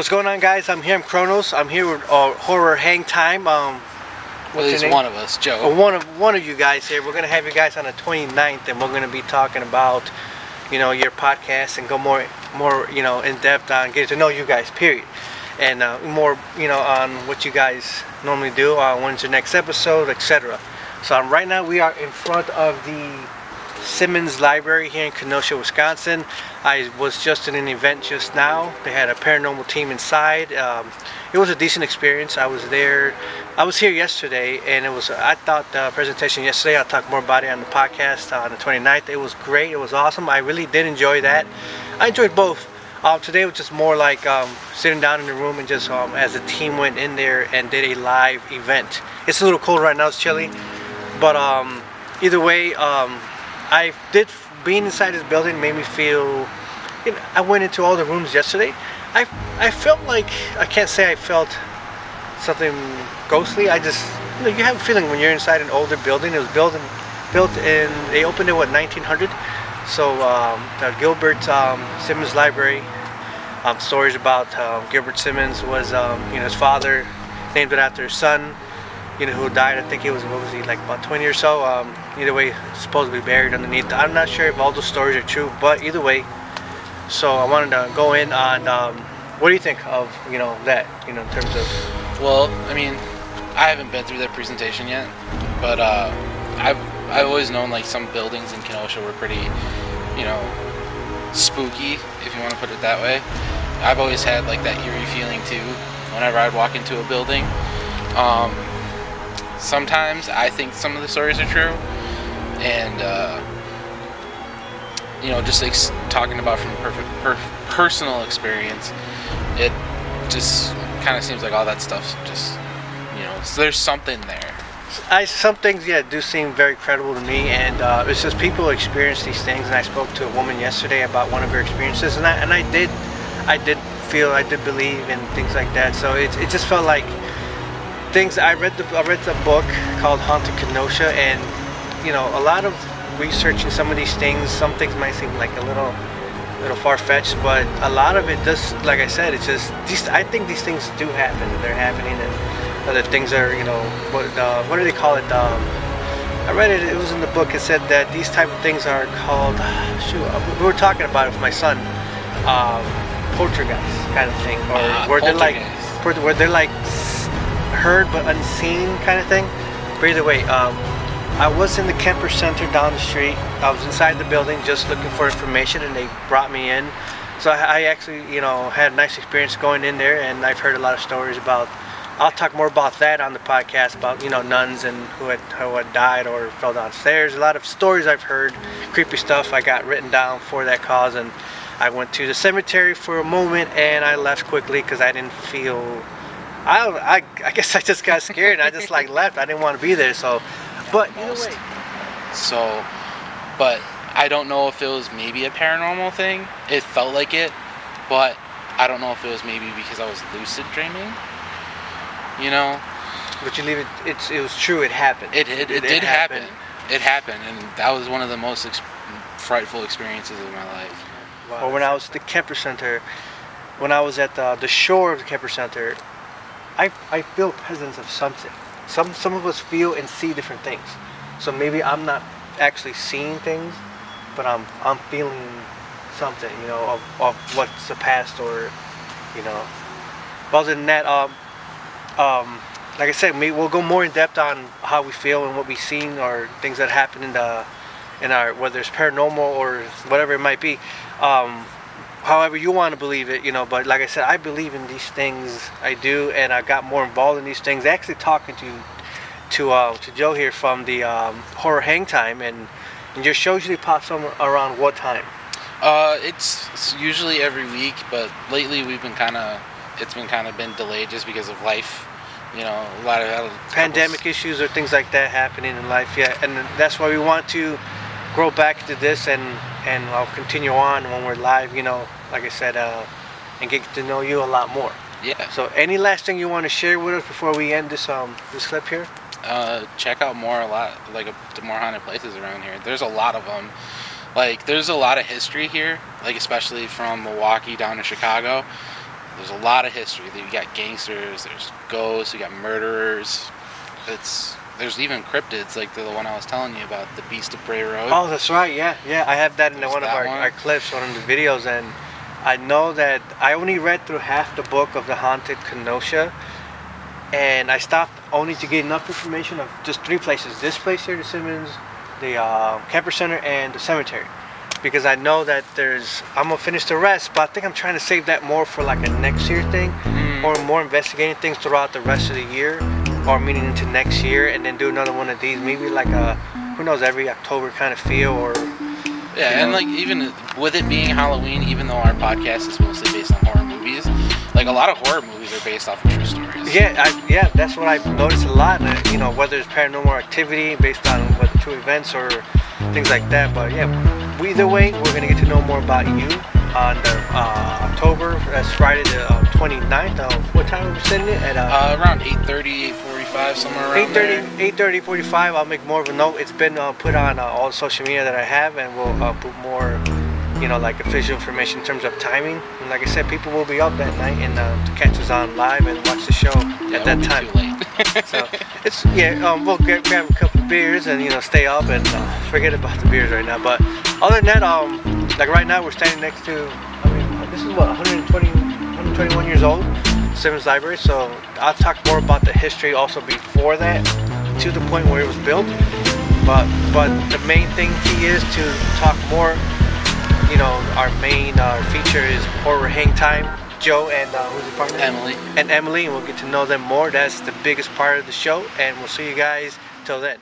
What's going on, guys? I'm here. I'm Kronos. I'm here with Horror Hang Time. What's one of us, Joe. One of you guys here. We're gonna have you guys on the 29th, and we're gonna be talking about, your podcast and go more, in depth on getting to know you guys. Period. And more, on what you guys normally do. When's your next episode, etc. So right now we are in front of the Simmons Library here in Kenosha, Wisconsin. I was just in an event just now. They had a paranormal team inside. It was a decent experience. I was there. I was here yesterday, and I thought the presentation yesterday, I'll talk more about it on the podcast on the 29th. It was great. It was awesome. I really did enjoy that. I enjoyed both. Today was just more like sitting down in the room and just as a team went in there and did a live event. It's a little cold right now. It's chilly, but either way, being inside this building made me feel, I went into all the rooms yesterday. I felt like, I can't say I felt something ghostly. I just, you have a feeling when you're inside an older building. It was built in, they opened it, 1900? So the Gilbert Simmons Library, stories about Gilbert Simmons was, his father named it after his son, who died. I think he was, what was he, like about 20 or so. Either way, supposed to be buried underneath. I'm not sure if all those stories are true, but either way. So I wanted to go in on, what do you think of, that, in terms of... Well, I mean, I haven't been through that presentation yet, but I've always known like some buildings in Kenosha were pretty, spooky, if you want to put it that way. I've always had like that eerie feeling too whenever I'd walk into a building. Sometimes I think some of the stories are true, and just like talking about from personal experience, it just kind of seems like all that stuff's just, so there's something there. Some things, do seem very credible to me, and it's just people experience these things. And I spoke to a woman yesterday about one of her experiences, and I did believe in things like that. So it just felt like things. I read the book called Haunted Kenosha, and a lot of researching some of these things. Some things might seem like a little far-fetched, but a lot of it does. Like I said, it's just I think these things do happen. They're happening, and other things are, what do they call it? I read it. It was in the book. It said that these type of things are called. We were talking about it with my son. Poltergeist kind of thing, or where they're like heard but unseen kind of thing. But either way, I was in the Kemper Center down the street. I was inside the building just looking for information, and they brought me in. So I actually, had a nice experience going in there, and I've heard a lot of stories about. I'll talk more about that on the podcast about nuns and who had died or fell downstairs. A lot of stories I've heard, creepy stuff I got written down for that cause, and I went to the cemetery for a moment and I left quickly because I didn't feel. I guess I just got scared and I just left. I didn't want to be there. So, but either way. So, but I don't know if it was maybe a paranormal thing. It felt like it, but I don't know if it was maybe because I was lucid dreaming. But you leave it. It was true. It happened. It did happen. It happened, and that was one of the most frightful experiences of my life. Wow. Or when I was at the Kemper Center, when I was at the shore of the Kemper Center, I feel presence of something. Some of us feel and see different things. So maybe I'm not actually seeing things, but I'm feeling something, of what's the past, or But other than that, like I said, we'll go more in depth on how we feel and what we've seen, or things that happen in our, whether it's paranormal or whatever it might be. However you want to believe it, but like I said, I believe in these things. I do, and I got more involved in these things. Actually talking to Joe here from the Horror Hang Time, and your show usually pops on around what time? It's usually every week, but lately it's been delayed just because of life. A lot of pandemic issues or things like that happening in life. Yeah, and that's why we want to grow back to this, and I'll continue on when we're live. Like I said, and get to know you a lot more. Yeah. So any last thing you want to share with us before we end this clip here? Check out the more haunted places around here. There's a lot of them. Like, there's a lot of history here, like especially from Milwaukee down to Chicago. There's a lot of history. You got gangsters, there's ghosts, you got murderers. There's even cryptids, like the one I was telling you about, the Beast of Bray Road. Oh, that's right. Yeah, yeah. I have that in one of our clips, one of the videos, and I know that I only read through half the book of the haunted Kenosha, and I stopped only to get enough information of just 3 places: this place here, the Simmons, the Camper Center, and the cemetery. Because I know that I'm gonna finish the rest, but I think I'm trying to save that more for like a next year thing, or more investigating things throughout the rest of the year, or meaning into next year, and then do another one of these, maybe like a, who knows, every October kind of feel, or yeah, and like even with it being Halloween, even though our podcast is mostly based on horror movies, like a lot of horror movies are based off of true stories. Yeah, that's what I've noticed a lot. You know, whether it's paranormal activity based on whether true events or things like that. But yeah, either way, we're gonna get to know more about you on the October. That's Friday the 29th. What time are we setting it at? Around 8:30, 8:45, somewhere around 8:30, 8:45. I'll make more of a note. It's been put on all the social media that I have, and we'll put more, you know, like official information in terms of timing. And like I said, people will be up that night and to catch us on live and watch the show at that time. Too late. So it's we'll grab a couple of beers and, you know, stay up and forget about the beers right now. But other than that, like right now we're standing next to, I mean, this is what, 121 years old, Simmons Library. So I'll talk more about the history also before that, to the point where it was built. But the main thing key is to talk more. You know, our main feature is Horror Hang Time. Joe and who's your partner? Emily. And we'll get to know them more. That's the biggest part of the show, and we'll see you guys till then.